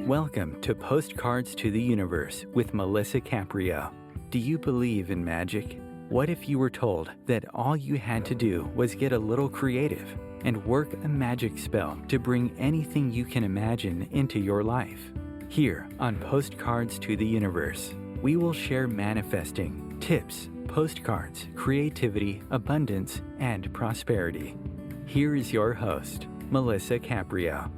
Welcome to Postcards to the Universe with Melisa Caprio. Do you believe in magic? What if you were told that all you had to do was get a little creative and work a magic spell to bring anything you can imagine into your life? Here on Postcards to the Universe, we will share manifesting, tips, postcards, creativity, abundance, and prosperity. Here is your host, Melisa Caprio.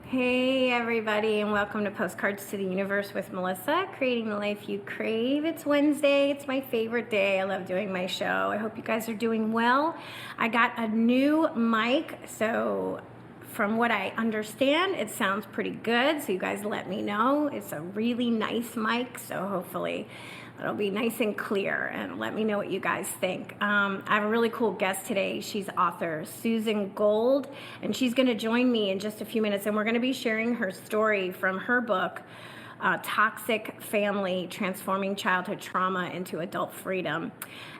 Hey everybody, and welcome to Postcards to the Universe with Melisa, creating the life you crave. It's Wednesday, it's my favorite day. I love doing my show. I hope you guys are doing well. I got a new mic, so from what I understand, it sounds pretty good, so you guys let me know. It's a really nice mic, so hopefully it'll be nice and clear, and let me know what you guys think. I have a really cool guest today. She's author Susan Gold, and she's going to join me in just a few minutes, and we're going to be sharing her story from her book, Toxic Family, Transforming Childhood Trauma into Adult Freedom.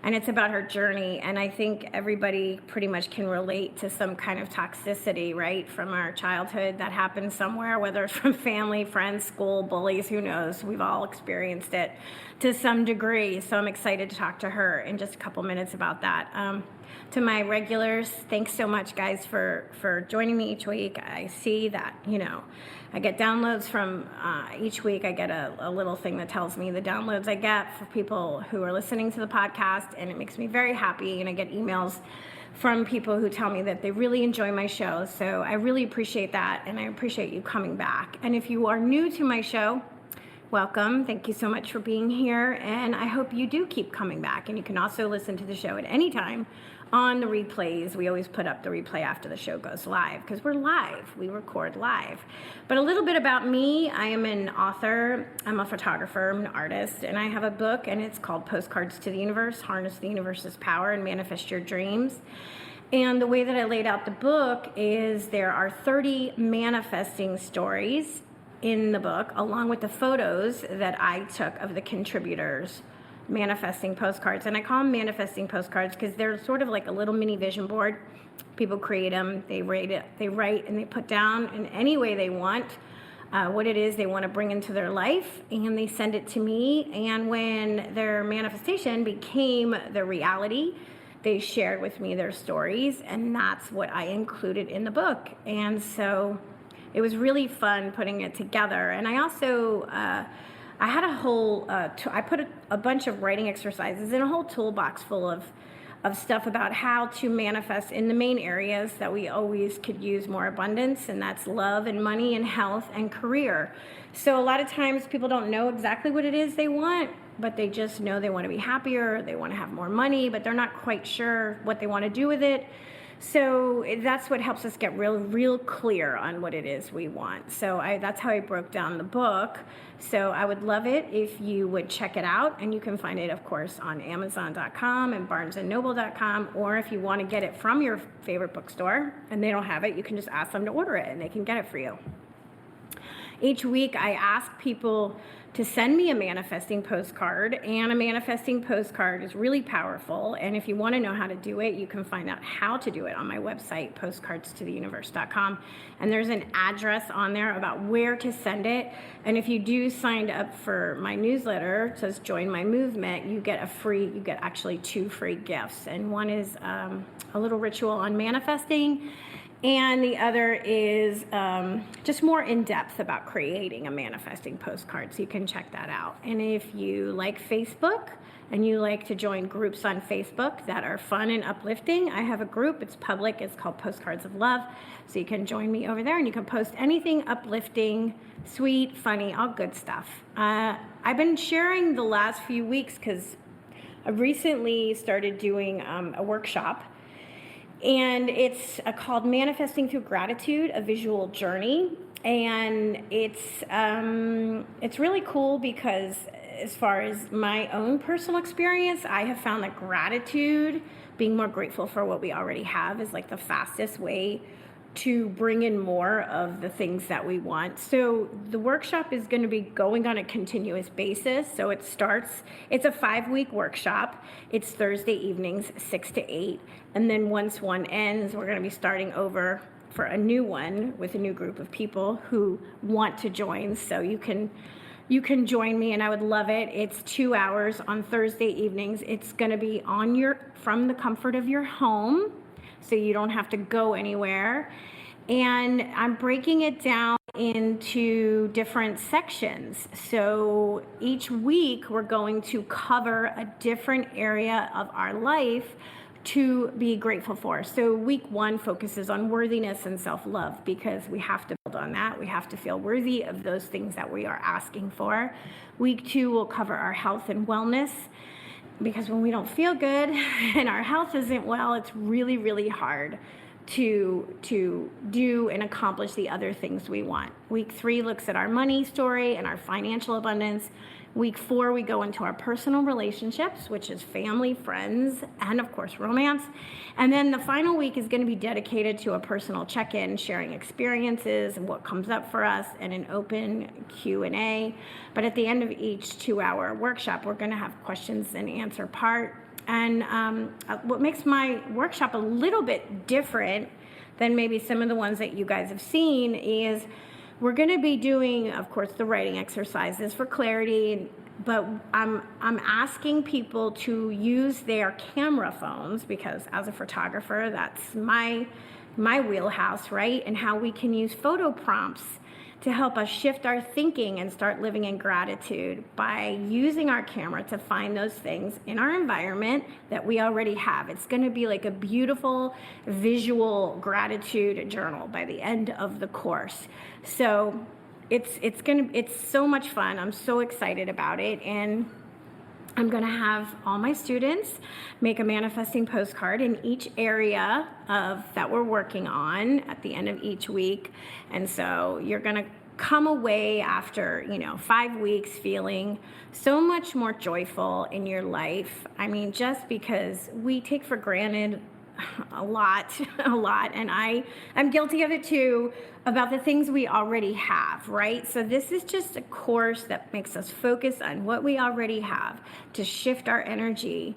And it's about her journey, and I think everybody pretty much can relate to some kind of toxicity, right, from our childhood that happened somewhere, whether it's from family, friends, school, bullies, who knows. We've all experienced it to some degree, so I'm excited to talk to her in just a couple minutes about that. To my regulars, thanks so much, guys, for joining me each week. I see that, I get downloads from each week. I get a little thing that tells me the downloads I get for people who are listening to the podcast, and it makes me very happy. And I get emails from people who tell me that they really enjoy my show. So I really appreciate that, and I appreciate you coming back. And if you are new to my show, welcome. Thank you so much for being here, and I hope you do keep coming back. And you can also listen to the show at any time on the replays. We always put up the replay after the show goes live because we're live. We record live. But a little bit about me. I am an author. I'm a photographer. I'm an artist, and I have a book, and it's called Postcards to the Universe, Harness the Universe's Power and Manifest Your Dreams. And the way that I laid out the book is there are 30 manifesting stories in the book, along with the photos that I took of the contributors manifesting postcards. And I call them manifesting postcards because they're sort of like a little mini vision board. People create them, they write, and they put down in any way they want what it is they want to bring into their life, and they send it to me. And when their manifestation became the reality, they shared with me their stories, and that's what I included in the book. And so it was really fun putting it together. And I also, I had a whole, I put a bunch of writing exercises in a whole toolbox full of stuff about how to manifest in the main areas that we always could use more abundance, and that's love and money and health and career. So a lot of times people don't know exactly what it is they want, but they just know they want to be happier, they want to have more money, but they're not quite sure what they want to do with it. So that's what helps us get real clear on what it is we want. So that's how I broke down the book. So I would love it if you would check it out, and you can find it, of course, on Amazon.com and BarnesandNoble.com, or if you want to get it from your favorite bookstore and they don't have it, you can just ask them to order it and they can get it for you. Each week I ask people to send me a manifesting postcard, and a manifesting postcard is really powerful. And if you want to know how to do it, you can find out how to do it on my website, postcardstotheuniverse.com. And there's an address on there about where to send it. And if you do sign up for my newsletter, it says join my movement, you get actually 2 free gifts. And one is a little ritual on manifesting, and the other is just more in-depth about creating a manifesting postcard, so you can check that out. And if you like Facebook and you like to join groups on Facebook that are fun and uplifting, I have a group. It's public. It's called Postcards of Love, so you can join me over there, and you can post anything uplifting, sweet, funny, all good stuff. I've been sharing the last few weeks because I recently started doing a workshop, and it's called Manifesting Through Gratitude, a Visual Journey. And it's really cool because as far as my own personal experience, I have found that gratitude, being more grateful for what we already have, is like the fastest way to bring in more of the things that we want. So the workshop is going to be going on a continuous basis. So it's a 5-week workshop. It's Thursday evenings, 6 to 8. And then once one ends, we're going to be starting over for a new one with a new group of people who want to join. So you can join me, and I would love it. It's 2 hours on Thursday evenings. It's going to be from the comfort of your home, so you don't have to go anywhere. And I'm breaking it down into different sections. So each week we're going to cover a different area of our life to be grateful for. So week 1 focuses on worthiness and self-love, because we have to build on that. We have to feel worthy of those things that we are asking for. Week 2 will cover our health and wellness, because when we don't feel good and our health isn't well, it's really, really hard to do and accomplish the other things we want. Week 3 looks at our money story and our financial abundance. Week 4, we go into our personal relationships, which is family, friends, and of course, romance. And then the final week is going to be dedicated to a personal check-in, sharing experiences and what comes up for us, and an open Q&A. But at the end of each 2-hour workshop, we're going to have questions and answer part. And what makes my workshop a little bit different than maybe some of the ones that you guys have seen is we're going to be doing, of course, the writing exercises for clarity, but I'm asking people to use their camera phones, because as a photographer, that's my wheelhouse, right? And how we can use photo prompts to help us shift our thinking and start living in gratitude by using our camera to find those things in our environment that we already have. It's going to be like a beautiful visual gratitude journal by the end of the course. So it's so much fun. I'm so excited about it. And I'm going to have all my students make a manifesting postcard in each area that we're working on at the end of each week. And so you're going to come away after, 5 weeks feeling so much more joyful in your life. I mean, just because we take for granted a lot, and I'm guilty of it too, about the things we already have, right? So this is just a course that makes us focus on what we already have to shift our energy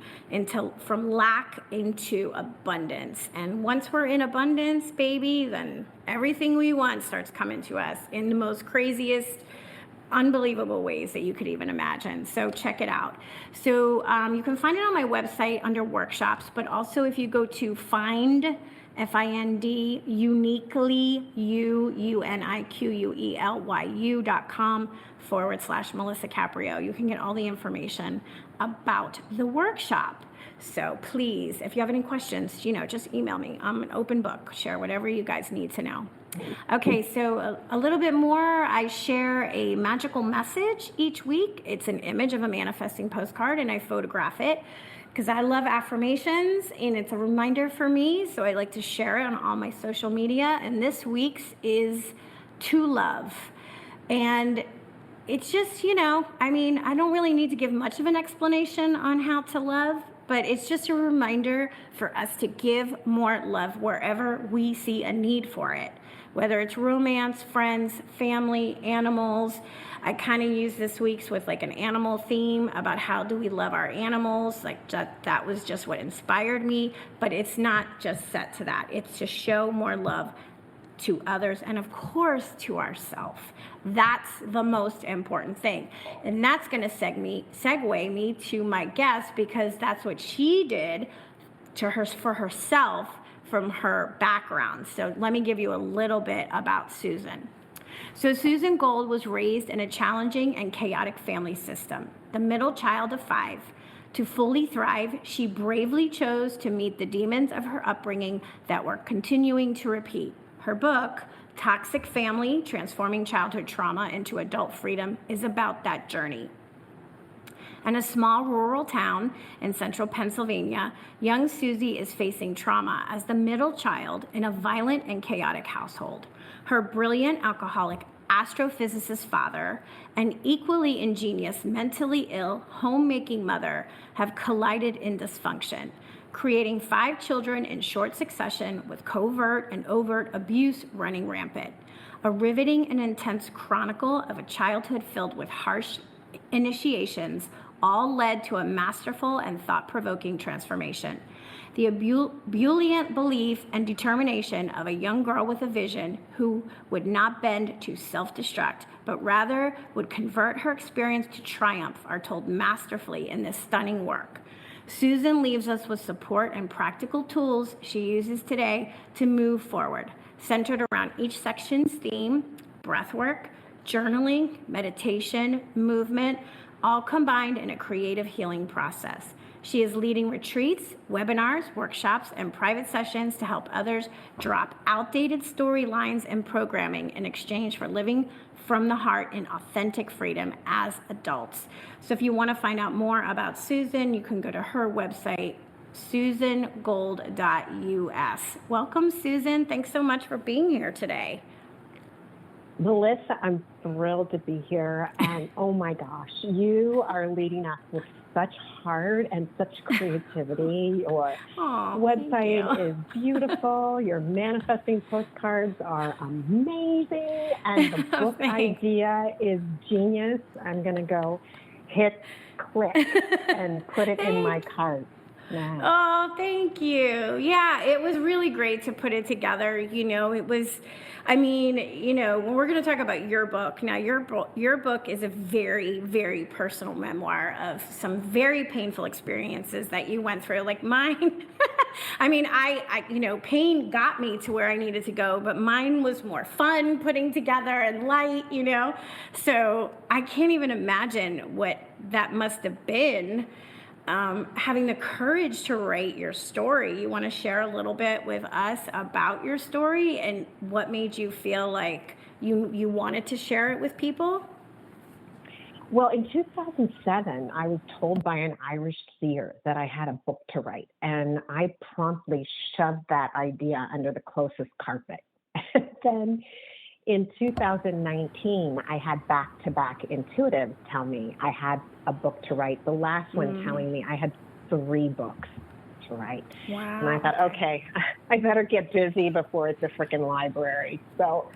from lack into abundance. And once we're in abundance, baby, then everything we want starts coming to us in the most craziest, unbelievable ways that you could even imagine. So check it out. So you can find it on my website under workshops, but also if you go to find, F-I-N-D, uniquely, uniquelyu.com/Melisa Caprio. You can get all the information about the workshop. So please, if you have any questions, just email me. I'm an open book. Share whatever you guys need to know. Okay, so a little bit more. I share a magical message each week. It's an image of a manifesting postcard, and I photograph it because I love affirmations, and it's a reminder for me, so I like to share it on all my social media. And this week's is to love. And it's just, I don't really need to give much of an explanation on how to love, but it's just a reminder for us to give more love wherever we see a need for it. Whether it's romance, friends, family, animals. I kind of use this week's with like an animal theme about how do we love our animals. Like that was just what inspired me, but it's not just set to that. It's to show more love to others and of course to ourselves. That's the most important thing. And that's going to segue me to my guest, because that's what she did for herself from her background. So let me give you a little bit about Susan. So Susan Gold was raised in a challenging and chaotic family system, the middle child of 5. To fully thrive, she bravely chose to meet the demons of her upbringing that were continuing to repeat. Her book, Toxic Family: Transforming Childhood Trauma into Adult Freedom, is about that journey. In a small rural town in central Pennsylvania, young Susie is facing trauma as the middle child in a violent and chaotic household. Her brilliant alcoholic astrophysicist father and equally ingenious mentally ill homemaking mother have collided in dysfunction, creating 5 children in short succession with covert and overt abuse running rampant. A riveting and intense chronicle of a childhood filled with harsh initiations, all led to a masterful and thought-provoking transformation. The ebullient belief and determination of a young girl with a vision who would not bend to self-destruct, but rather would convert her experience to triumph are told masterfully in this stunning work. Susan leaves us with support and practical tools she uses today to move forward, centered around each section's theme: breathwork, journaling, meditation, movement, all combined in a creative healing process. She is leading retreats, webinars, workshops, and private sessions to help others drop outdated storylines and programming in exchange for living from the heart in authentic freedom as adults. So if you want to find out more about Susan, you can go to her website, susangold.us. Welcome, Susan. Thanks so much for being here today. Melisa, I'm thrilled to be here. And oh my gosh, you are leading us with such heart and such creativity. Your website is beautiful. Your manifesting postcards are amazing. And the book idea is genius. I'm going to go hit click and put it in my cart. Yeah. Oh, thank you. Yeah, it was really great to put it together. You know, it was, I mean, you know, when we're going to talk about your book, now your book is a very, very personal memoir of some very painful experiences that you went through, like mine. I mean, I, you know, pain got me to where I needed to go, but mine was more fun putting together and light, you know? So I can't even imagine what that must have been. Having the courage to write your story. You want to share a little bit with us about your story and what made you feel like you wanted to share it with people? Well, in 2007, I was told by an Irish seer that I had a book to write, and I promptly shoved that idea under the closest carpet. And then in 2019, I had back-to-back intuitives tell me I had a book to write. The last one telling me I had 3 books to write. Wow. And I thought, okay, I better get busy before it's a freaking library. So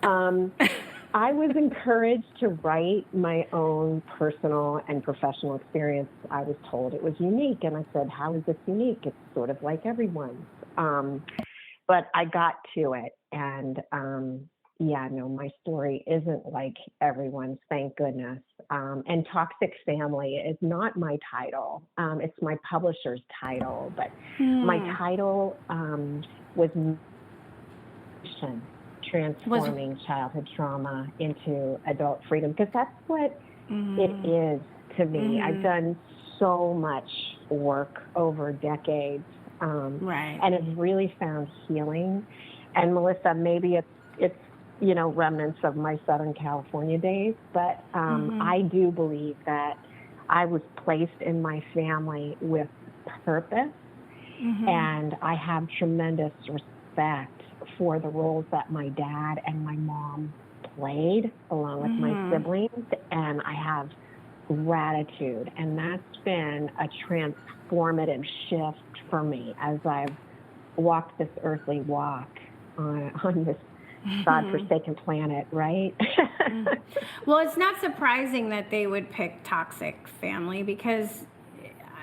I was encouraged to write my own personal and professional experience. I was told it was unique. And I said, how is this unique? It's sort of like everyone's. But I got to it. And yeah, no, my story isn't like everyone's, thank goodness. And Toxic Family is not my title. It's my publisher's title, but my title was Transforming Childhood Trauma into Adult Freedom, because that's what it is to me. I've done so much work over decades, and have really found healing. And Melisa, maybe it's you know, remnants of my Southern California days, but I do believe that I was placed in my family with purpose, and I have tremendous respect for the roles that my dad and my mom played, along with my siblings, and I have gratitude, and that's been a transformative shift for me as I've walked this earthly walk on this God-forsaken planet, right? Well, it's not surprising that they would pick Toxic Family because,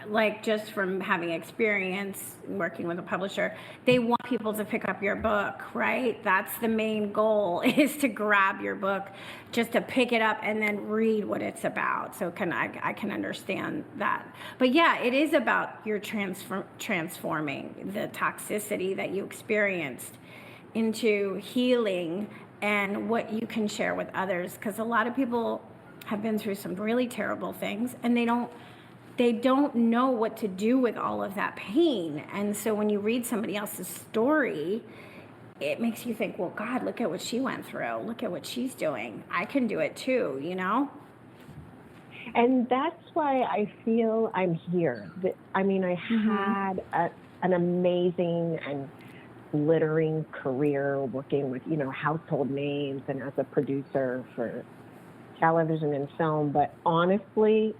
like, just from having experience working with a publisher, they want people to pick up your book, right? That's the main goal, is to grab your book, just to pick it up and then read what it's about. So I can understand that. But yeah, it is about your transforming the toxicity that you experienced into healing and what you can share with others, because a lot of people have been through some really terrible things and they don't know what to do with all of that pain. And so when you read somebody else's story, it makes you think, well, God, look at what she went through. Look at what she's doing. I can do it too, you know? And that's why I feel I'm here. I mean, I had an amazing and glittering career working with, you know, household names and as a producer for television and film. But honestly,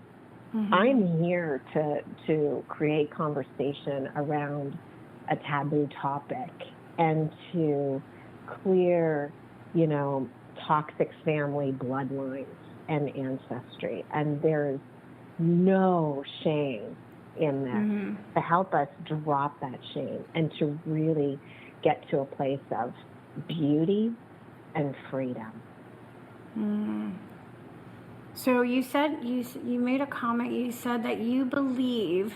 I'm here to create conversation around a taboo topic and to clear, you know, toxic family bloodlines and ancestry. And there's no shame in this, to help us drop that shame and to really get to a place of beauty and freedom. So you said you made a comment. You said that you believe,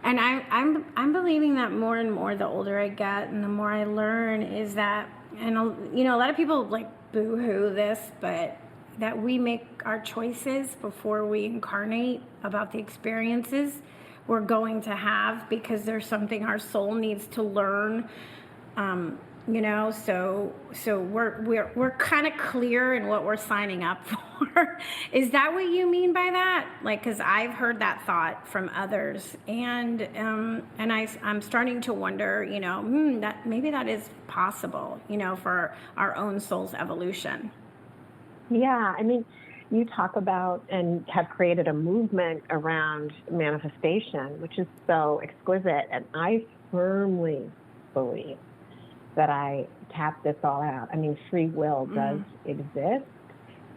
and I'm believing that more and more the older I get and the more I learn is that, and a lot of people like boo-hoo this, but that we make our choices before we incarnate about the experiences we're going to have, because there's something our soul needs to learn. So we're kind of clear in what we're signing up for. Is that what you mean by that? Like, because I've heard that thought from others, and I'm starting to wonder, that maybe that is possible, for our own soul's evolution. Yeah, I mean, you talk about and have created a movement around manifestation, which is so exquisite, and I firmly believe that I tap this all out. I mean, free will does exist,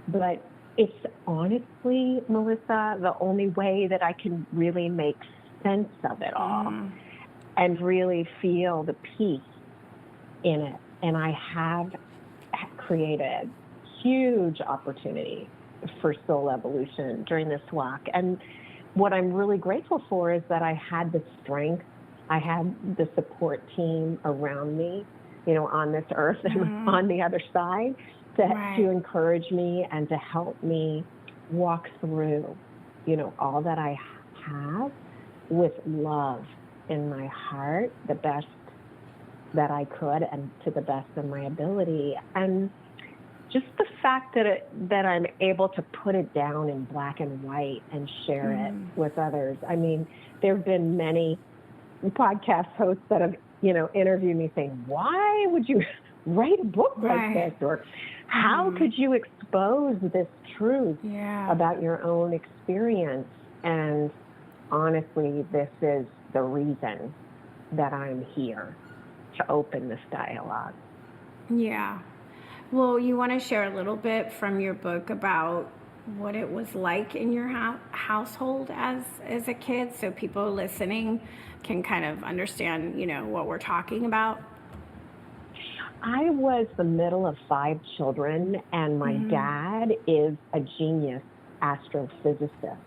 but it's honestly, Melisa, the only way that I can really make sense of it all and really feel the peace in it. And I have created huge opportunity for soul evolution during this walk. And what I'm really grateful for is that I had the strength, I had the support team around me, on this earth and on the other side to encourage me and to help me walk through, all that I have with love in my heart, the best that I could and to the best of my ability. And just the fact that I'm able to put it down in black and white and share it with others. I mean, there have been many podcast hosts that have, interviewed me saying, why would you write a book like this? Or how could you expose this truth about your own experience? And honestly, this is the reason that I'm here, to open this dialogue. Yeah. Well, you want to share a little bit from your book about what it was like in your household as a kid, so people listening can kind of understand, what we're talking about? I was the middle of 5 children, and my dad is a genius astrophysicist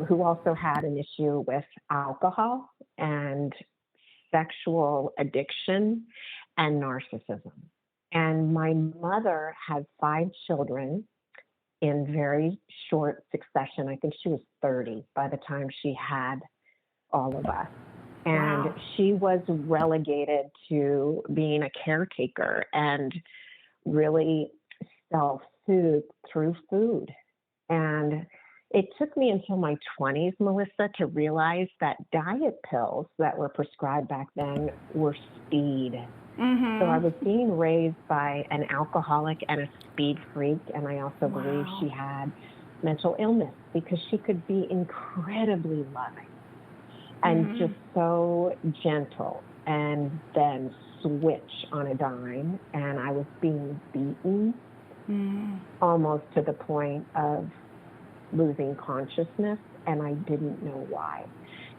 who also had an issue with alcohol and sexual addiction and narcissism. And my mother had 5 children in very short succession. I think she was 30 by the time she had all of us. And she was relegated to being a caretaker and really self-soothe through food. And it took me until my 20s, Melisa, to realize that diet pills that were prescribed back then were speed. So I was being raised by an alcoholic and a speed freak, and I also believe she had mental illness because she could be incredibly loving and just so gentle, and then switch on a dime, and I was being beaten almost to the point of losing consciousness, and I didn't know why.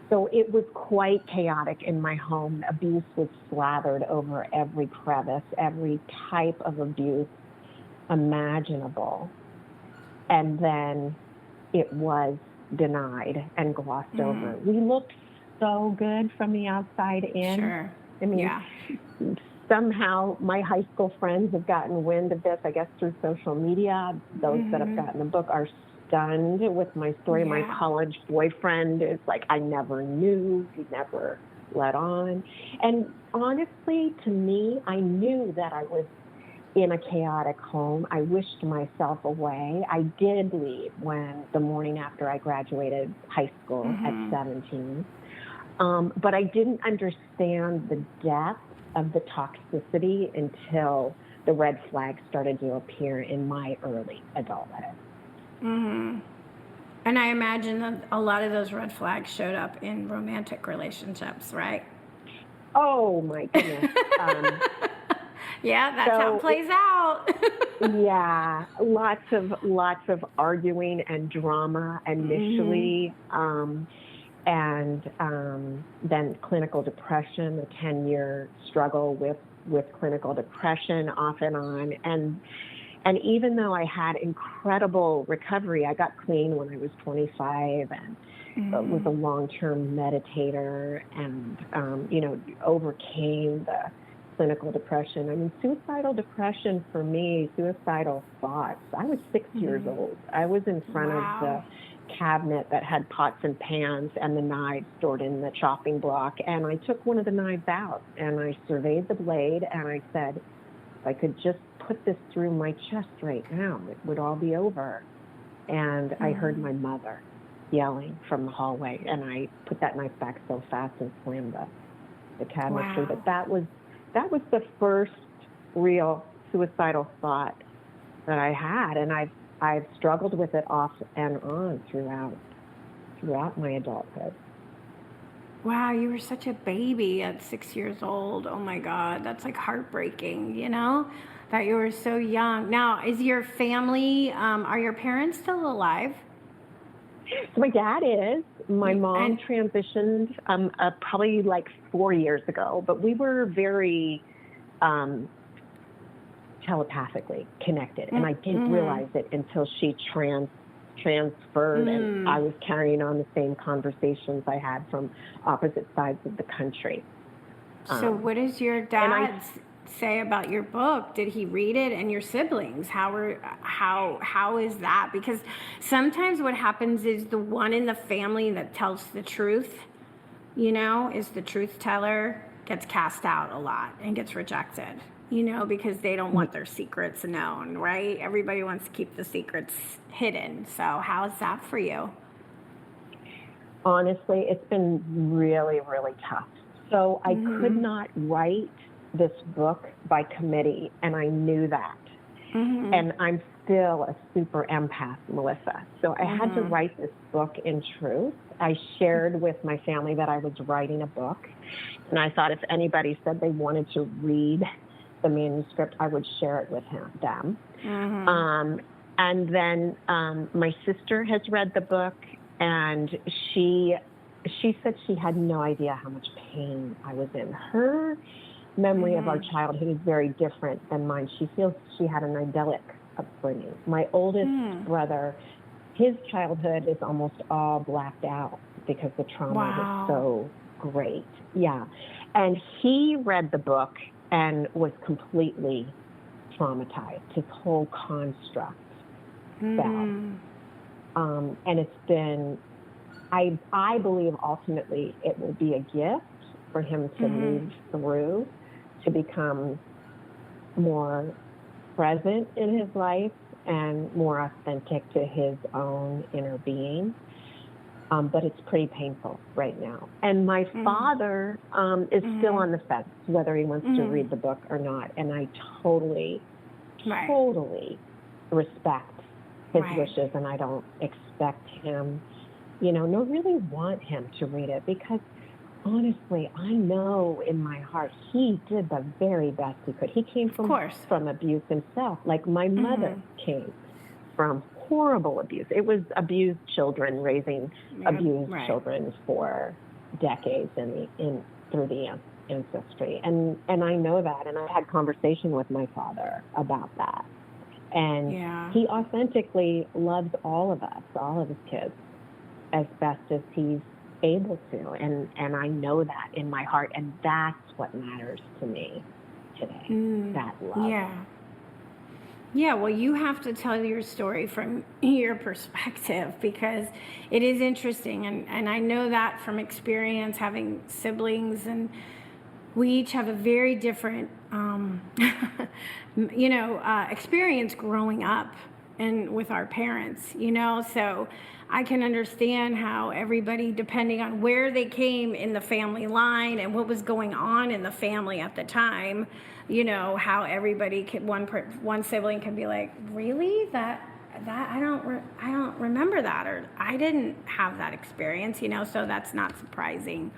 So it was quite chaotic in my home. Abuse was slathered over every crevice, every type of abuse imaginable. And then it was denied and glossed over. We looked so good from the outside in. Sure. I mean, somehow my high school friends have gotten wind of this, I guess, through social media. Those that have gotten the book are stunned with my story. My college boyfriend is like, I never knew, he never let on. And honestly, to me, I knew that I was in a chaotic home. I wished myself away. I did leave the morning after I graduated high school at 17. But I didn't understand the depth of the toxicity until the red flags started to appear in my early adulthood. And I imagine that a lot of those red flags showed up in romantic relationships, right? Oh my goodness. Yeah, that's how it plays out. Yeah, lots of arguing and drama initially, and then clinical depression, a 10-year struggle with clinical depression off and on, and even though I had incredible recovery, I got clean when I was 25 and was a long-term meditator and, overcame the clinical depression. I mean, suicidal depression for me, suicidal thoughts. I was 6 years old. I was in front of the cabinet that had pots and pans and the knives stored in the chopping block. And I took one of the knives out and I surveyed the blade and I said, if I could just put this through my chest right now, it would all be over. And I heard my mother yelling from the hallway, and I put that knife back so fast and slammed the cabinetry. But that was the first real suicidal thought that I had, and I've struggled with it off and on throughout my adulthood. Wow, you were such a baby at 6 years old. Oh my God, that's like heartbreaking, that you were so young. Now, is your family, are your parents still alive? So my dad is. My mom transitioned probably like 4 years ago, but we were very telepathically connected, and I didn't realize it until she transferred, and I was carrying on the same conversations I had from opposite sides of the country. So what does your dad say about your book? Did he read it? And your siblings? How is that? Because sometimes what happens is the one in the family that tells the truth, is the truth teller, gets cast out a lot and gets rejected. Because they don't want their secrets known, right? Everybody wants to keep the secrets hidden. So how is that for you? Honestly, it's been really, really tough. So I could not write this book by committee, and I knew that. And I'm still a super empath, Melisa. So I had to write this book in truth. I shared with my family that I was writing a book, and I thought if anybody said they wanted to read the manuscript, I would share it with them. And then my sister has read the book, and she said she had no idea how much pain I was in. Her memory of our childhood is very different than mine. She feels she had an idyllic upbringing. My oldest brother, his childhood is almost all blacked out because the trauma was so great. Yeah. And he read the book and was completely traumatized. His whole construct fell. And it's been, I believe ultimately it will be a gift for him to move through, to become more present in his life and more authentic to his own inner being. But it's pretty painful right now. And my father is still on the fence whether he wants to read the book or not. And I totally respect his wishes, and I don't expect him, nor really want him to read it, because honestly, I know in my heart he did the very best he could. He came from abuse himself, like my mother came from horrible abuse. It was abused children raising abused children for decades through the ancestry. And I know that, and I had conversation with my father about that. And he authentically loves all of us, all of his kids, as best as he's able to. And I know that in my heart, and that's what matters to me today, that love. Yeah, well, you have to tell your story from your perspective, because it is interesting. And I know that from experience, having siblings, and we each have a very different, experience growing up and with our parents, so I can understand how everybody, depending on where they came in the family line and what was going on in the family at the time, how everybody could, one sibling could be like, really, that I don't remember that, or I didn't have that experience, so that's not surprising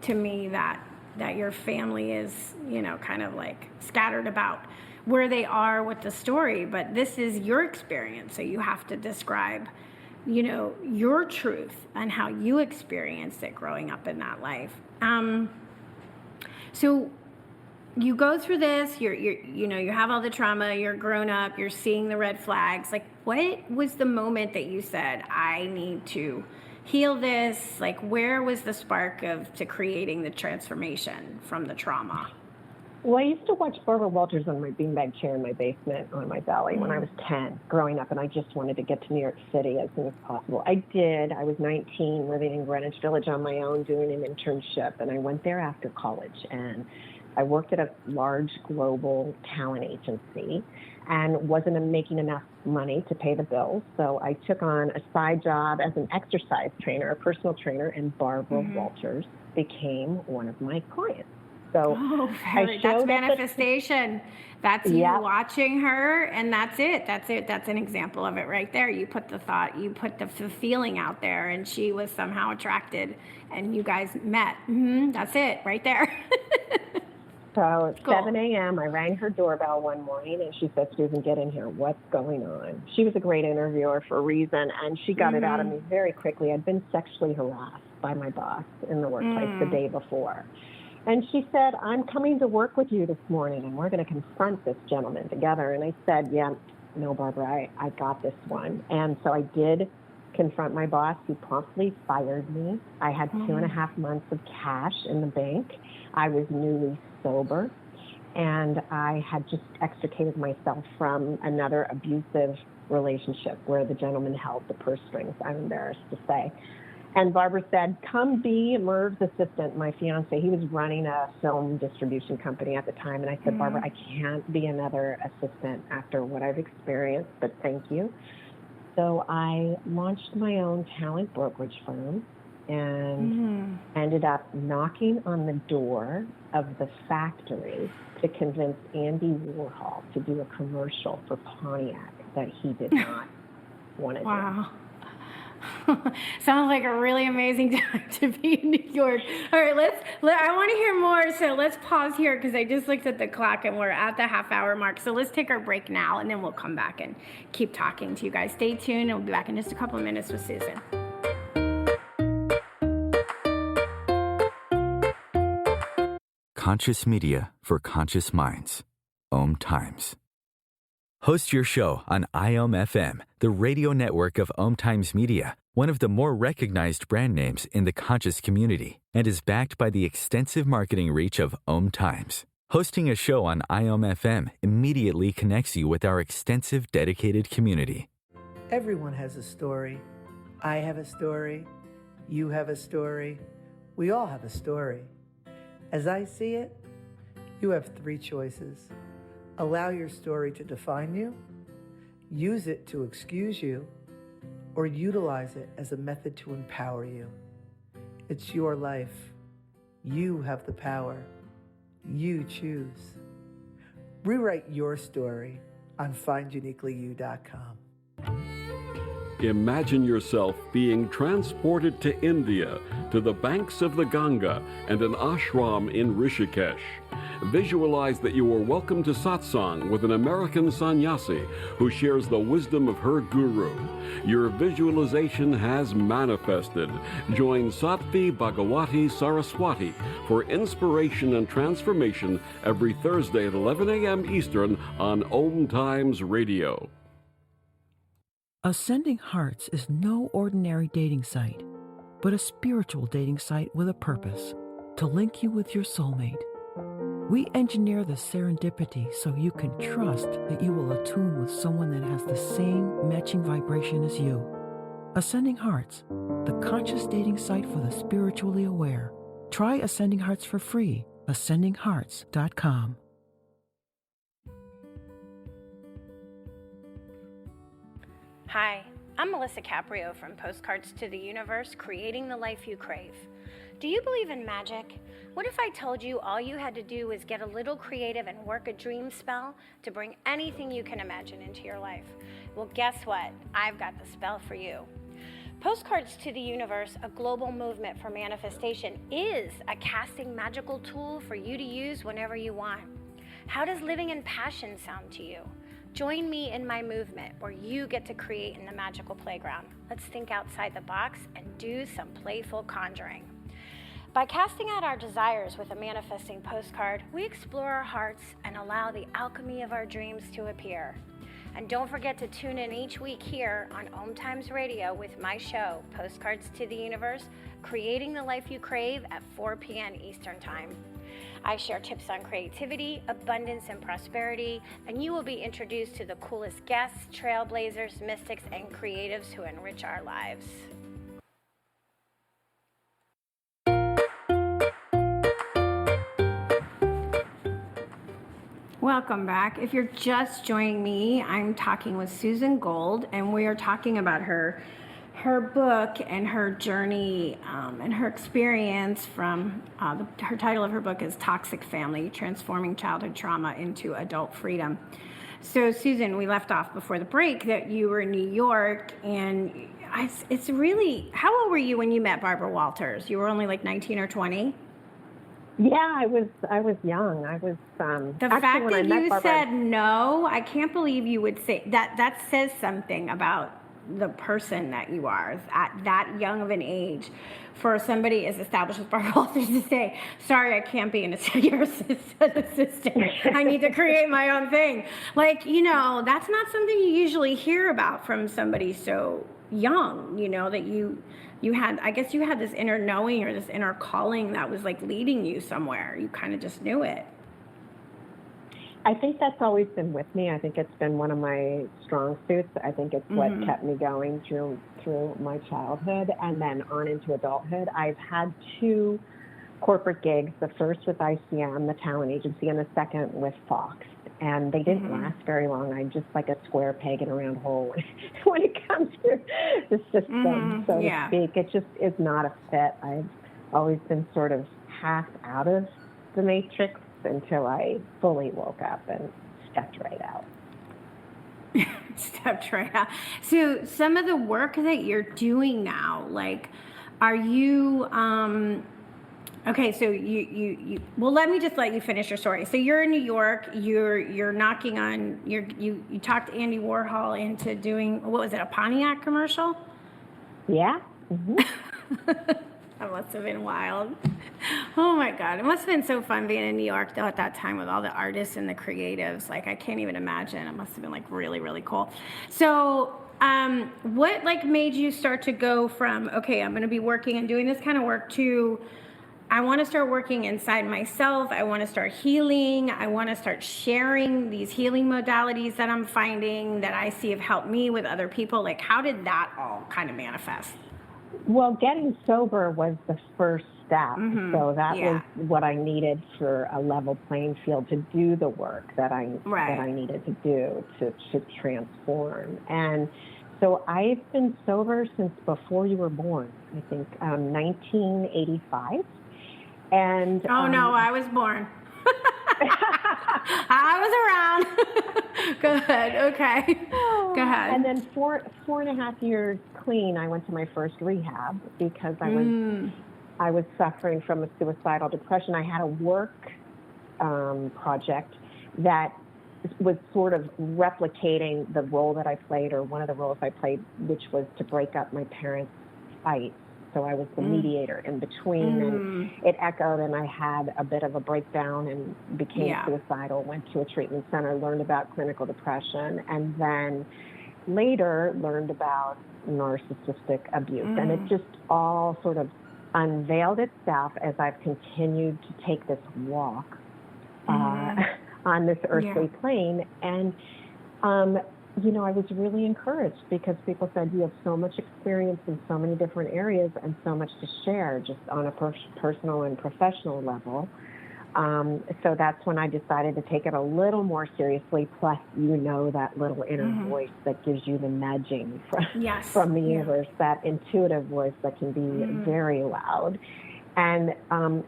to me that that your family is, kind of like scattered about where they are with the story, but this is your experience. So you have to describe, your truth and how you experienced it growing up in that life. So you go through this, you have all the trauma, you're grown up, you're seeing the red flags. Like, what was the moment that you said, I need to heal this? Like, where was the spark to creating the transformation from the trauma? Well, I used to watch Barbara Walters on my beanbag chair in my basement on my belly when I was 10 growing up, and I just wanted to get to New York City as soon as possible. I did. I was 19, living in Greenwich Village on my own, doing an internship, and I went there after college, and I worked at a large global talent agency and wasn't making enough money to pay the bills, so I took on a side job as an exercise trainer, a personal trainer, and Barbara Walters became one of my clients. So that's manifestation. That's you watching her, and that's it. That's an example of it right there. You put the thought, you put the feeling out there, and she was somehow attracted, and you guys met. That's it right there. So at 7 a.m., I rang her doorbell one morning, and she said, Susan, get in here. What's going on? She was a great interviewer for a reason, and she got it out of me very quickly. I'd been sexually harassed by my boss in the workplace the day before. And she said, I'm coming to work with you this morning, and we're going to confront this gentleman together. And I said, yeah, no, Barbara, I got this one. And so I did confront my boss. He promptly fired me. I had 2.5 months of cash in the bank. I was newly sober, and I had just extricated myself from another abusive relationship where the gentleman held the purse strings, I'm embarrassed to say. And Barbara said, come be Merv's assistant, my fiance. He was running a film distribution company at the time. And I said, Barbara, I can't be another assistant after what I've experienced, but thank you. So I launched my own talent brokerage firm and ended up knocking on the door of the factory to convince Andy Warhol to do a commercial for Pontiac that he did not want to do. Sounds like a really amazing time to be in New York. All right, I want to hear more, so let's pause here because I just looked at the clock and we're at the half-hour mark. So let's take our break now, and then we'll come back and keep talking to you guys. Stay tuned, and we'll be back in just a couple of minutes with Susan. Conscious media for conscious minds. OMTimes. Host your show on IOM-FM, the radio network of OMTimes Media, one of the more recognized brand names in the conscious community, and is backed by the extensive marketing reach of OMTimes. Hosting a show on IOM-FM immediately connects you with our extensive dedicated community. Everyone has a story. I have a story. You have a story. We all have a story. As I see it, you have 3 choices. Allow your story to define you, use it to excuse you, or utilize it as a method to empower you. It's your life. You have the power. You choose. Rewrite your story on finduniquelyyou.com. Imagine yourself being transported to India, to the banks of the Ganga and an ashram in Rishikesh. Visualize that you are welcome to satsang with an American sannyasi who shares the wisdom of her guru. Your visualization has manifested. Join Sattvi Bhagawati Saraswati for inspiration and transformation every Thursday at 11 a.m. Eastern on OMTimes Radio. Ascending Hearts is no ordinary dating site, but a spiritual dating site with a purpose, to link you with your soulmate. We engineer the serendipity so you can trust that you will attune with someone that has the same matching vibration as you. Ascending Hearts, the conscious dating site for the spiritually aware. Try Ascending Hearts for free, ascendinghearts.com. Hi, I'm Melisa Caprio from Postcards to the Universe, creating the life you crave. Do you believe in magic? What if I told you all you had to do was get a little creative and work a dream spell to bring anything you can imagine into your life? Well, guess what? I've got the spell for you. Postcards to the Universe, a global movement for manifestation, is a casting magical tool for you to use whenever you want. How does living in passion sound to you? Join me in my movement where you get to create in the magical playground. Let's think outside the box and do some playful conjuring. By casting out our desires with a manifesting postcard, we explore our hearts and allow the alchemy of our dreams to appear. And don't forget to tune in each week here on OMTimes Radio with my show, Postcards to the Universe, Creating the Life You Crave at 4 p.m. Eastern Time. I share tips on creativity, abundance, and prosperity, and you will be introduced to the coolest guests, trailblazers, mystics, and creatives who enrich our lives. Welcome back. If you're just joining me, I'm talking with Susan Gold, and we are talking about her book and her journey and her experience from, her title of her book is Toxic Family, Transforming Childhood Trauma into Adult Freedom. So Susan, we left off before the break that you were in New York, and it's really, how old were you when you met Barbara Walters? You were only like 19 or 20? Yeah, I was young. I was the fact that you said no, I can't believe you would say that. That says something about the person that you are at that young of an age. For somebody as established as Barbara Walters to say, sorry, I can't be your assistant. I need to create my own thing. Like, that's not something you usually hear about from somebody so young, that you had, I guess you had this inner knowing or this inner calling that was like leading you somewhere. You kind of just knew it. I think that's always been with me. I think it's been one of my strong suits. I think it's what kept me going through my childhood and then on into adulthood. I've had 2 corporate gigs, the first with ICM, the talent agency, and the second with Fox. And they didn't last very long. I'm just like a square peg in a round hole when it comes to the system, so to speak. It just is not a fit. I've always been sort of half out of the matrix until I fully woke up and stepped right out. Stepped right out. So some of the work that you're doing now, like, are you, okay, so you well, let me just let you finish your story. So you're in New York, you're knocking on, you talked Andy Warhol into doing, what was it, a Pontiac commercial? Yeah. That must have been wild. Oh my God. It must have been so fun being in New York though at that time with all the artists and the creatives. Like, I can't even imagine. It must have been like really, really cool. So what like made you start to go from, okay, I'm going to be working and doing this kind of work to, I want to start working inside myself. I want to start healing. I want to start sharing these healing modalities that I'm finding that I see have helped me with other people. Like, how did that all kind of manifest? Well, getting sober was the first step. So that was what I needed for a level playing field to do the work that I needed to do to transform. And so I've been sober since before you were born, I think 1985. And no, I was born. I was around. Go ahead. Okay. Go ahead. And then four and a half years clean, I went to my first rehab because I was suffering from a suicidal depression. I had a work project that was sort of replicating the role that I played, or one of the roles I played, which was to break up my parents' fight. So I was the mediator in between, and it echoed, and I had a bit of a breakdown and became suicidal, went to a treatment center, learned about clinical depression, and then later learned about narcissistic abuse. And it just all sort of unveiled itself as I've continued to take this walk on this earthly plane. And I was really encouraged because people said, you have so much experience in so many different areas and so much to share just on a personal and professional level. So that's when I decided to take it a little more seriously. Plus, that little inner voice that gives you the nudging from the universe, that intuitive voice that can be very loud. And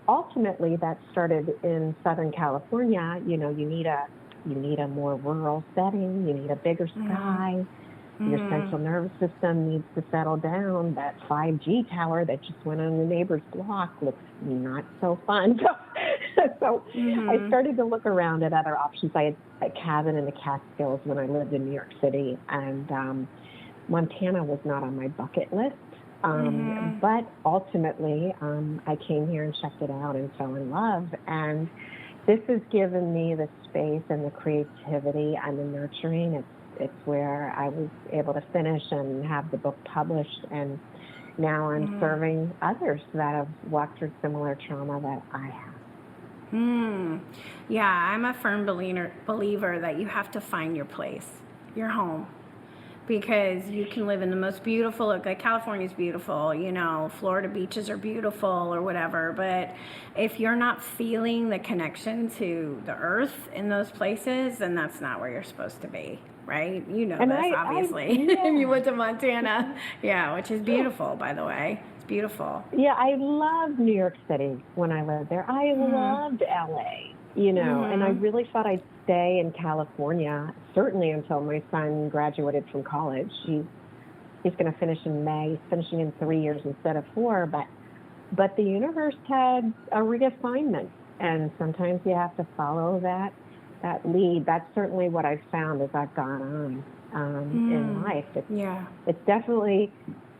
ultimately, that started in Southern California. You need a more rural setting. You need a bigger sky. Your central nervous system needs to settle down. That 5G tower that just went on the neighbor's block looks not so fun. So I started to look around at other options. I had a cabin in the Catskills when I lived in New York City, and Montana was not on my bucket list. But ultimately, I came here and checked it out and fell in love. And this has given me the space and the creativity and the nurturing. It's where I was able to finish and have the book published. And now I'm serving others that have walked through similar trauma that I have. Yeah, I'm a firm believer that you have to find your place, your home. Because you can live in the most beautiful, like California's beautiful, you know, Florida beaches are beautiful or whatever, but if you're not feeling the connection to the earth in those places, then that's not where you're supposed to be, right? You know, and this, obviously. You went to Montana, which is beautiful, by the way. It's beautiful. Yeah, I loved New York City when I lived there. I loved LA, you know, and I really thought I'd stay in California, certainly until my son graduated from college. He's going to finish in May. He's finishing in 3 years instead of 4, but the universe had a reassignment, and sometimes you have to follow that lead. That's certainly what I've found as I've gone on in life. It's definitely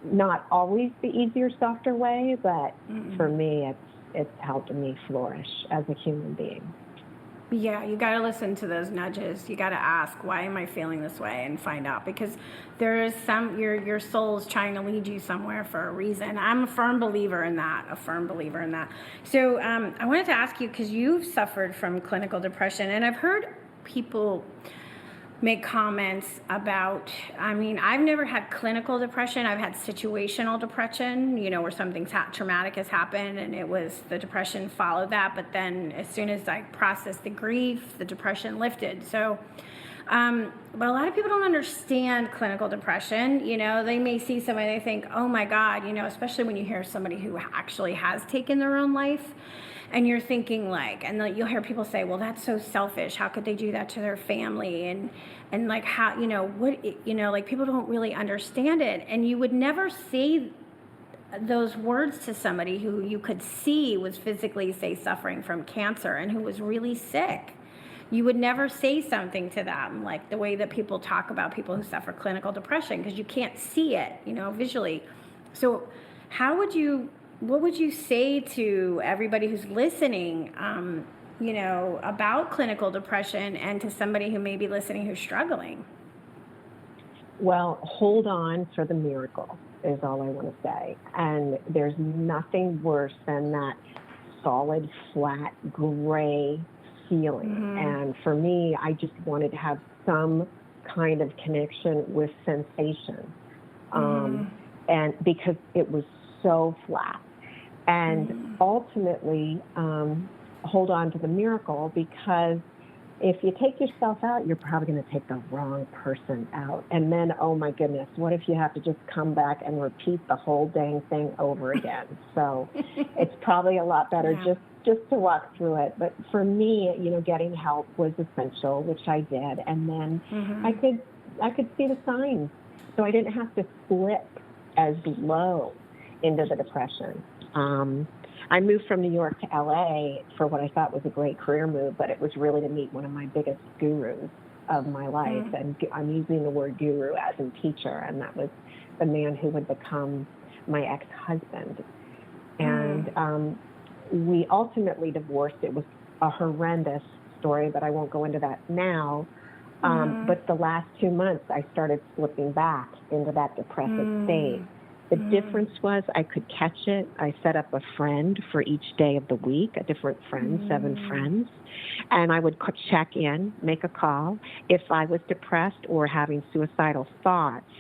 not always the easier, softer way, but for me, it's helped me flourish as a human being. Yeah, you got to listen to those nudges. You got to ask, why am I feeling this way, and find out, because there is your soul's trying to lead you somewhere for a reason. I'm a firm believer in that. So I wanted to ask you, because you've suffered from clinical depression, and I've heard people make comments about, I've never had clinical depression. I've had situational depression, you know, where something traumatic has happened and it was the depression followed that. But then as soon as I processed the grief, the depression lifted. So, but a lot of people don't understand clinical depression. You know, they may see somebody, they think, oh my God, you know, especially when you hear somebody who actually has taken their own life. And you're thinking and you'll hear people say, well, that's so selfish. How could they do that to their family? And like, how, you know, like people don't really understand it. And you would never say those words to somebody who you could see was physically, say, suffering from cancer and who was really sick. You would never say something to them like the way that people talk about people who suffer clinical depression, because you can't see it, you know, visually. So what would you say to everybody who's listening, you know, about clinical depression, and to somebody who may be listening who's struggling? Well, hold on for the miracle is all I want to say. And there's nothing worse than that solid, flat, gray feeling. And for me, I just wanted to have some kind of connection with sensation. And because it was so flat. And ultimately, hold on to the miracle, because if you take yourself out, you're probably going to take the wrong person out. And then, oh my goodness, what if you have to just come back and repeat the whole dang thing over again? So it's probably a lot better just to walk through it. But for me, you know, getting help was essential, which I did. And then I could see the signs. So I didn't have to slip as low into the depression. I moved from New York to LA for what I thought was a great career move, but it was really to meet one of my biggest gurus of my life. And I'm using the word guru as in teacher, and that was the man who would become my ex-husband. And we ultimately divorced. It was a horrendous story, but I won't go into that now. But the last 2 months, I started slipping back into that depressive state. The difference was I could catch it. I set up a friend for each day of the week, a different friend, 7 friends. And I would check in, make a call. If I was depressed or having suicidal thoughts,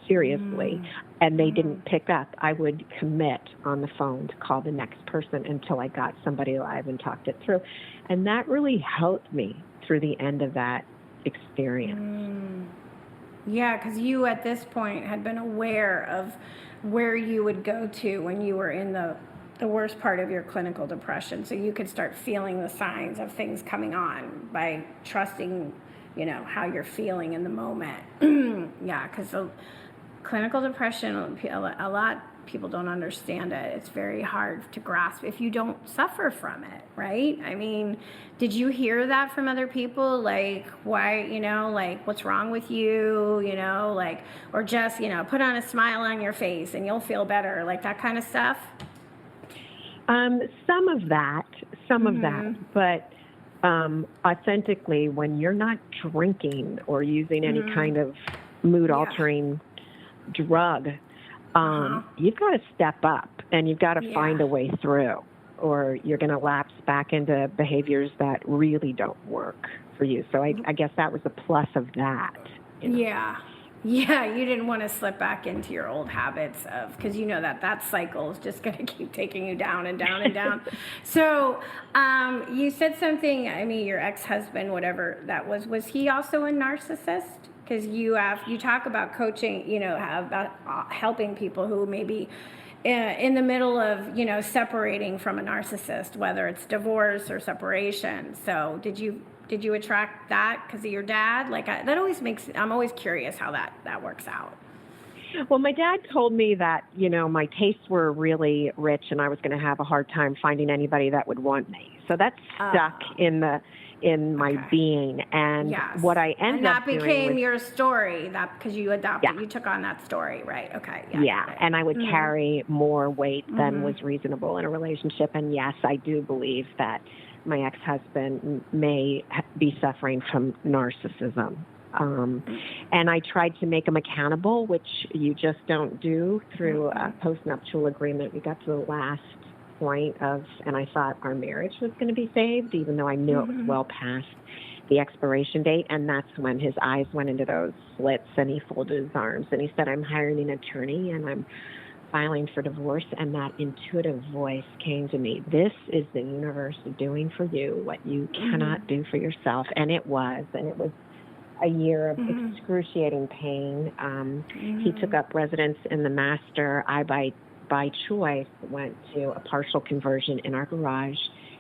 seriously, and they didn't pick up, I would commit on the phone to call the next person until I got somebody alive and talked it through. And that really helped me through the end of that experience. Yeah, because you at this point had been aware of where you would go to when you were in the worst part of your clinical depression. So you could start feeling the signs of things coming on by trusting how you're feeling in the moment. Yeah, because clinical depression, a lot people don't understand it. It's very hard to grasp if you don't suffer from it, right? I mean, did you hear that from other people? Like, why, like, what's wrong with you, like, or just, put on a smile on your face and you'll feel better, like that kind of stuff? Some of that, but authentically, when you're not drinking or using any kind of mood-altering drug, you've got to step up and you've got to find a way through, or you're going to lapse back into behaviors that really don't work for you. So I guess that was a plus of that. Yeah, you didn't want to slip back into your old habits because that cycle is just going to keep taking you down and down and down. So you said something, your ex-husband, whatever that was he also a narcissist? Because you talk about coaching, about helping people who may be in the middle of, separating from a narcissist, whether it's divorce or separation. So did you attract that because of your dad? Like that always I'm always curious how that works out. Well, my dad told me that, my tastes were really rich and I was going to have a hard time finding anybody that would want me. So that stuck in my being, and what I ended up doing. And that became your story, that because you adopted, you took on that story, right? Okay. Yeah, and I would carry more weight than was reasonable in a relationship. And yes, I do believe that my ex-husband may be suffering from narcissism. And I tried to make him accountable, which you just don't do through a postnuptial agreement. We got to the last point and I thought our marriage was going to be saved, even though I knew it was well past the expiration date. And that's when his eyes went into those slits and he folded his arms and he said, I'm hiring an attorney and I'm filing for divorce. And that intuitive voice came to me. This is the universe doing for you what you cannot do for yourself. And it was a year of excruciating pain. He took up residence in the master. I, by choice, went to a partial conversion in our garage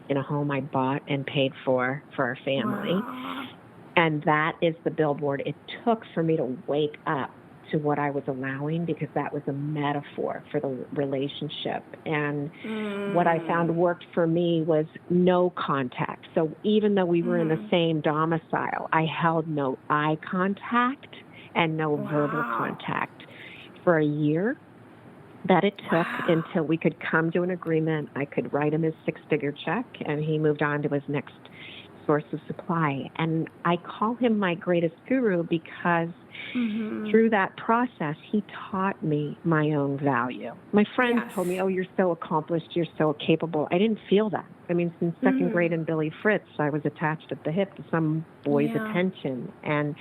in a home I bought and paid for our family. Wow. And that is the billboard it took for me to wake up to what I was allowing, because that was a metaphor for the relationship. And what I found worked for me was no contact. So even though we were in the same domicile, I held no eye contact and no verbal contact for a year. That it took until we could come to an agreement. I could write him his 6-figure check, and he moved on to his next source of supply. And I call him my greatest guru because through that process, he taught me my own value. My friends told me, oh, you're so accomplished, you're so capable. I didn't feel that. I mean, since second grade in Billy Fritz, I was attached at the hip to some boy's attention. And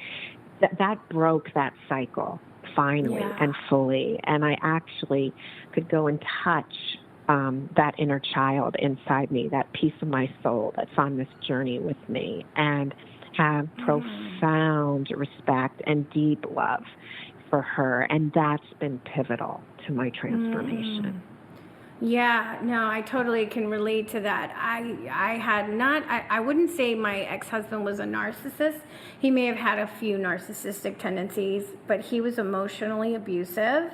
that broke that cycle. Finally and fully, and I actually could go and touch that inner child inside me, that piece of my soul that's on this journey with me, and have profound respect and deep love for her, and that's been pivotal to my transformation. Yeah, no, I totally can relate to that. I wouldn't say my ex-husband was a narcissist. He may have had a few narcissistic tendencies, but he was emotionally abusive,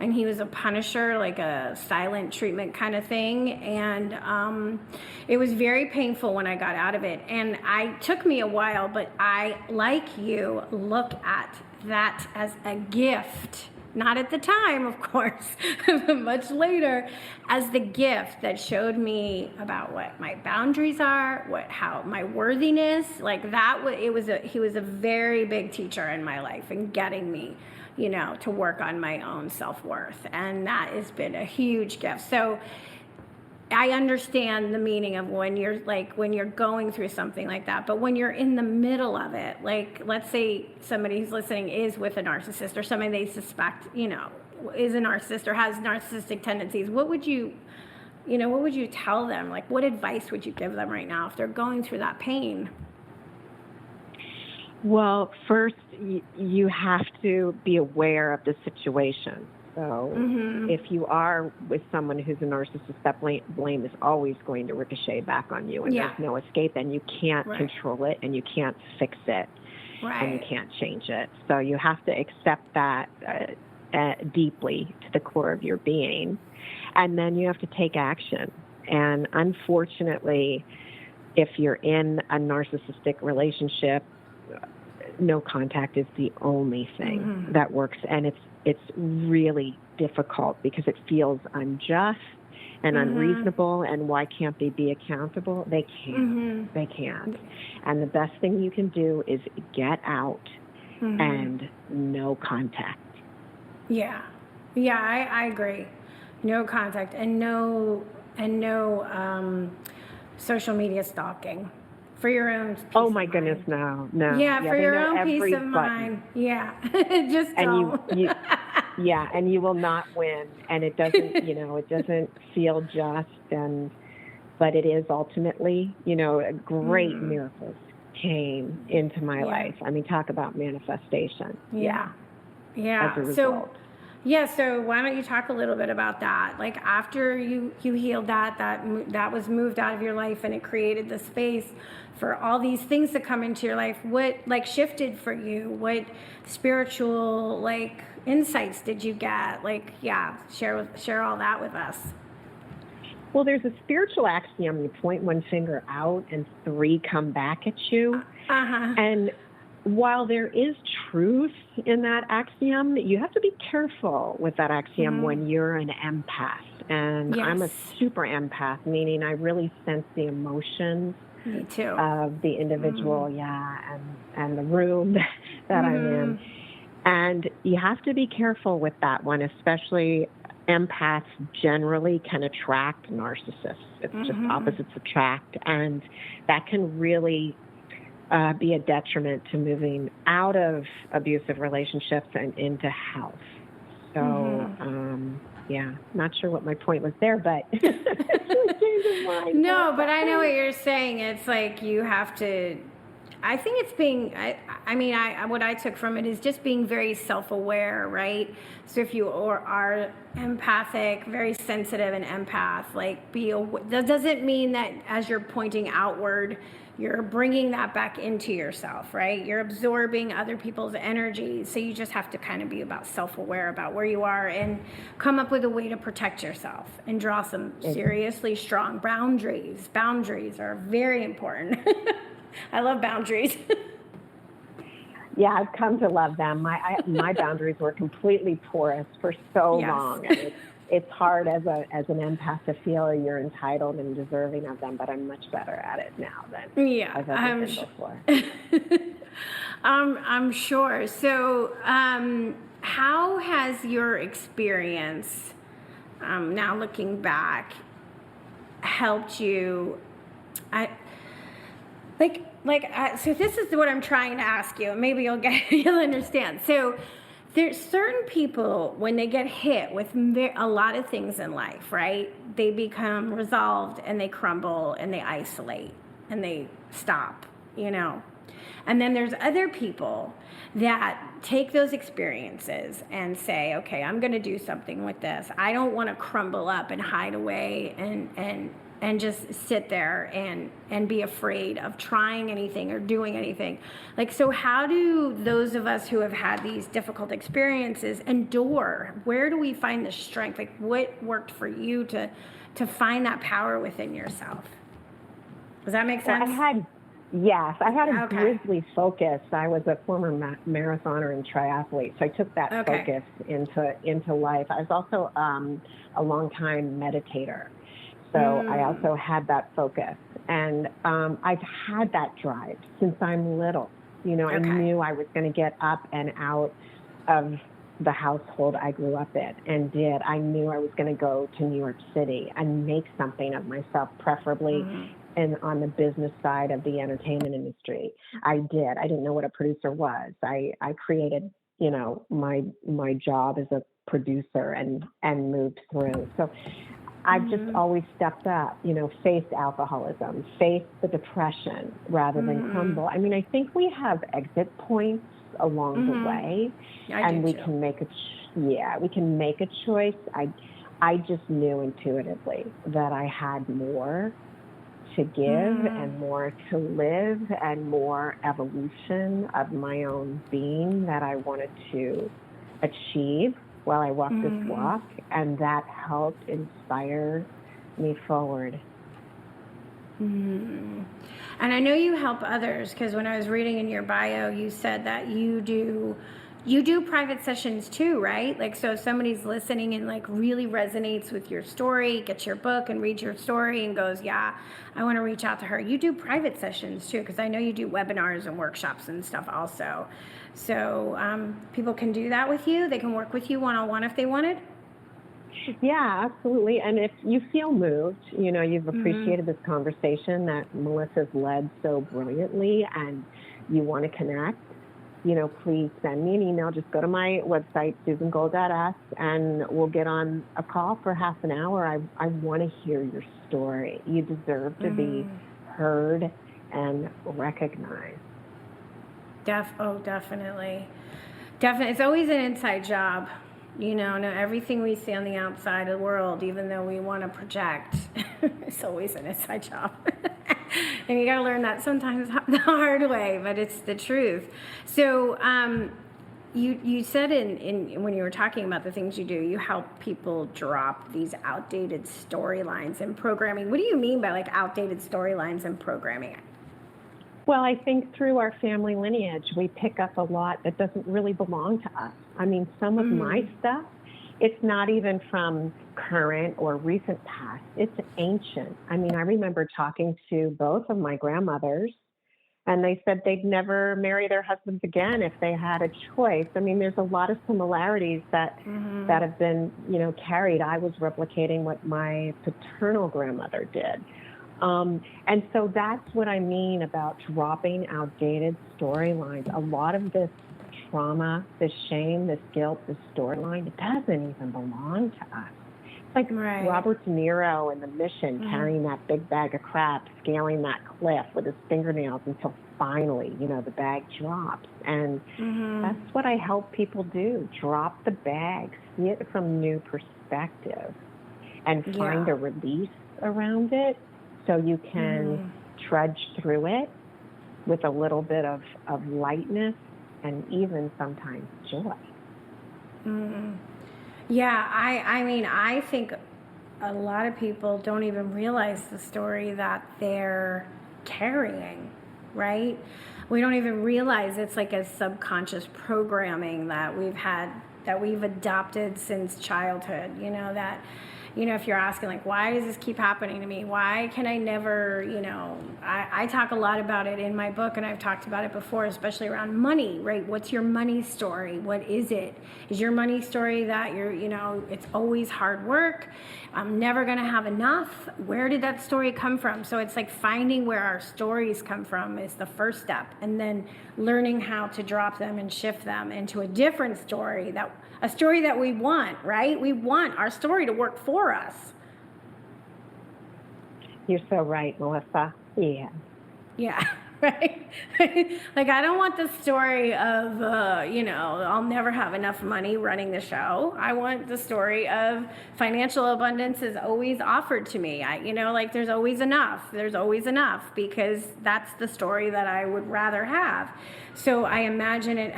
and he was a punisher, like a silent treatment kind of thing. And it was very painful when I got out of it. And it took me a while, but I, like you, look at that as a gift. Not at the time, of course, but much later, as the gift that showed me about what my boundaries are, how my worthiness, like that. He was a very big teacher in my life and getting me, to work on my own self-worth, and that has been a huge gift. So I understand the meaning of when you're going through something like that, but when you're in the middle of it, like let's say somebody who's listening is with a narcissist or somebody they suspect, is a narcissist or has narcissistic tendencies, what would you tell them? Like, what advice would you give them right now if they're going through that pain? Well, first, you have to be aware of the situation. So if you are with someone who's a narcissist, that blame is always going to ricochet back on you, and there's no escape, and you can't control it, and you can't fix it, and you can't change it. So you have to accept that deeply to the core of your being, and then you have to take action. And unfortunately, if you're in a narcissistic relationship, no contact is the only thing that works, and it's really difficult because it feels unjust and unreasonable, and why can't they be accountable? They can't. They can't. And the best thing you can do is get out and no contact. Yeah. Yeah, I agree. No contact and no social media stalking. For your own peace Oh my of goodness, mind. no. Yeah, for your own peace of button. mind. Yeah. Just and don't. Yeah, and you will not win, and it doesn't, it doesn't feel just, but it is ultimately, great miracles came into my life. I mean, talk about manifestation. Yeah. As a result. So why don't you talk a little bit about that? Like after you healed that was moved out of your life, and it created the space for all these things to come into your life. What shifted for you? What spiritual insights did you get? Share all that with us. Well, there's a spiritual axiom: you point one finger out and 3 come back at you. And while there is truth in that axiom, you have to be careful with that axiom when you're an empath. And I'm a super empath, meaning I really sense the emotions of the individual, and the room that I'm in. And you have to be careful with that one, especially empaths generally can attract narcissists. It's just opposites attract, and that can really be a detriment to moving out of abusive relationships and into health. So, not sure what my point was there, but no, but I know what you're saying. It's like you have to. I think it's being. What I took from it is just being very self-aware, right? So if you are empathic, very sensitive, and empath, that doesn't mean that as you're pointing outward, you're bringing that back into yourself, right? You're absorbing other people's energy. So you just have to kind of be self-aware about where you are and come up with a way to protect yourself and draw some seriously strong boundaries. Boundaries are very important. I love boundaries. Yeah, I've come to love them. My boundaries were completely porous for so long. And it's hard as an empath to feel you're entitled and deserving of them, but I'm much better at it now than I've ever been before. I'm sure. So how has your experience, now looking back, helped you? So this is what I'm trying to ask you. Maybe you'll understand. So there's certain people, when they get hit with a lot of things in life, right? They become resolved and they crumble and they isolate and they stop, And then there's other people that take those experiences and say, okay, I'm going to do something with this. I don't want to crumble up and hide away and just sit there and be afraid of trying anything or doing anything. So how do those of us who have had these difficult experiences endure? Where do we find the strength? What worked for you to find that power within yourself? Does that make sense? Well, I had a grizzly focus. I was a former marathoner and triathlete, so I took that focus into life. I was also a long-time meditator. So I also had that focus. And I've had that drive since I'm little. I knew I was going to get up and out of the household I grew up in and did. I knew I was going to go to New York City and make something of myself, preferably on the business side of the entertainment industry. I did. I didn't know what a producer was. I created, my job as a producer and moved through. So I've just always stepped up, faced alcoholism, faced the depression rather than crumble. I mean, I think we have exit points along the way, and we can make we can make a choice. I just knew intuitively that I had more to give and more to live and more evolution of my own being that I wanted to achieve while I walked this walk, and that helped inspire me forward. And I know you help others, because when I was reading in your bio, you said that you do private sessions too, right? Like, so if somebody's listening and like really resonates with your story, gets your book and reads your story and goes, yeah, I want to reach out to her. You do private sessions too, because I know you do webinars and workshops and stuff also. So people can do that with you. They can work with you one-on-one if they wanted. Yeah, absolutely. And if you feel moved, you've appreciated this conversation that Melissa's led so brilliantly, and you want to connect, please send me an email. Just go to my website, susangold.us, and we'll get on a call for half an hour. I want to hear your story. You deserve to be heard and recognized. Definitely. It's always an inside job. No, everything we see on the outside of the world, even though we want to project, it's always an inside job. And you got to learn that sometimes the hard way, but it's the truth. So you said in when you were talking about the things you do, you help people drop these outdated storylines in programming. What do you mean by like outdated storylines in programming? Well, I think through our family lineage, we pick up a lot that doesn't really belong to us. I mean, some of my stuff, it's not even from current or recent past. It's ancient. I mean, I remember talking to both of my grandmothers, and they said they'd never marry their husbands again if they had a choice. I mean, there's a lot of similarities that have been, carried. I was replicating what my paternal grandmother did. And so that's what I mean about dropping outdated storylines. A lot of this trauma, this shame, this guilt, this storyline, it doesn't even belong to us. It's like Robert De Niro in The Mission, carrying that big bag of crap, scaling that cliff with his fingernails until finally, the bag drops. And that's what I help people do. Drop the bag, see it from a new perspective, and find a release around it. So you can trudge through it with a little bit of lightness and even sometimes joy. Yeah, I mean, I think a lot of people don't even realize the story that they're carrying, right? We don't even realize it's like a subconscious programming that we've adopted since childhood, that if you're asking, like, why does this keep happening to me? Why can I never, I talk a lot about it in my book, and I've talked about it before, especially around money, right? What's your money story? What is it? Is your money story that it's always hard work? I'm never going to have enough. Where did that story come from? So it's like finding where our stories come from is the first step, and then learning how to drop them and shift them into a different story, a story that we want, right? We want our story to work for us. You're so right, Melissa. Yeah, right? Like, I don't want the story of, I'll never have enough money running the show. I want the story of financial abundance is always offered to me. There's always enough. There's always enough, because that's the story that I would rather have. So I imagine it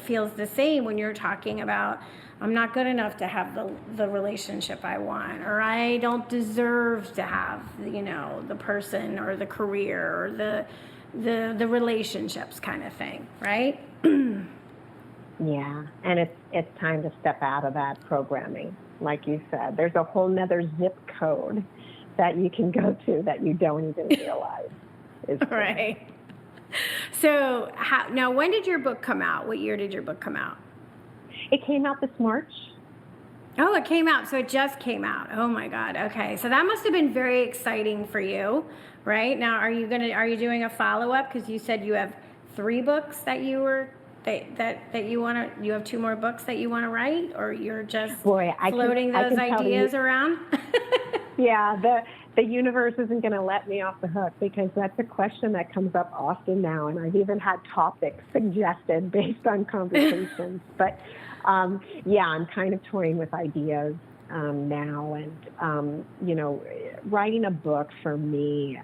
feels the same when you're talking about, I'm not good enough to have the relationship I want, or I don't deserve to have, the person or the career or the relationships kind of thing, right? Yeah, and it's time to step out of that programming. Like you said, there's a whole nother zip code that you can go to that you don't even realize is right. So now, when did your book come out? What year did your book come out? It came out this March. Oh, it came out. So it just came out. Oh my God. Okay. So that must have been very exciting for you, right? Now, are you doing a follow-up? Because you said you have 3 books that you have 2 more books that you want to write, or you're just floating those ideas around? Yeah, the universe isn't going to let me off the hook, because that's a question that comes up often now, and I've even had topics suggested based on conversations. But Yeah, I'm kind of toying with ideas now, and writing a book for me,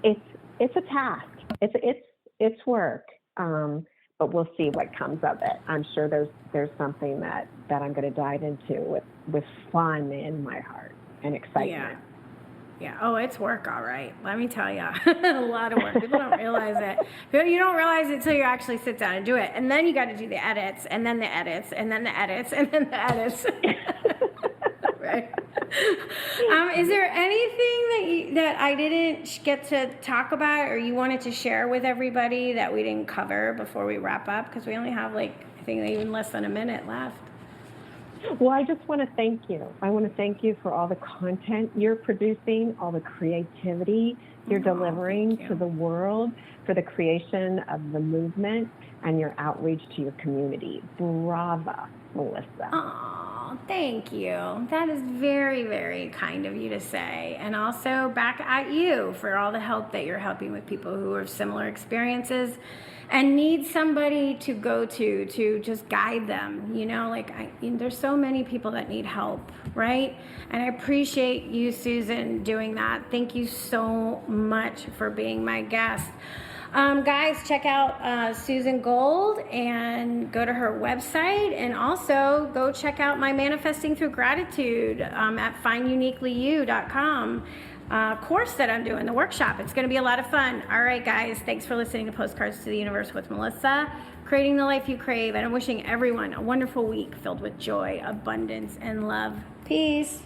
it's a task. It's work, but we'll see what comes of it. I'm sure there's something that I'm going to dive into with fun in my heart and excitement. Yeah. Oh, it's work, all right. Let me tell you, a lot of work. People don't realize it. You don't realize it until you actually sit down and do it, and then you got to do the edits, and then the edits, and then the edits, and then the edits. Right. Is there anything that I didn't get to talk about, or you wanted to share with everybody that we didn't cover before we wrap up? Because we only have I think even less than a minute left. Well, I just want to thank you. I want to thank you for all the content you're producing, all the creativity you're delivering to the world, for the creation of the movement and your outreach to your community. Brava, Melisa. Oh, thank you. That is very, very kind of you to say. And also back at you for all the help that you're helping with people who have similar experiences and need somebody to go to just guide them. There's so many people that need help, right? And I appreciate you, Susan, doing that. Thank you so much for being my guest. Guys, check out Susan Gold and go to her website, and also go check out my Manifesting Through Gratitude at finduniquelyyou.com course that I'm doing, the workshop. It's going to be a lot of fun. All right, guys, thanks for listening to Postcards to the Universe with Melisa, creating the life you crave, and I'm wishing everyone a wonderful week filled with joy, abundance, and love. Peace.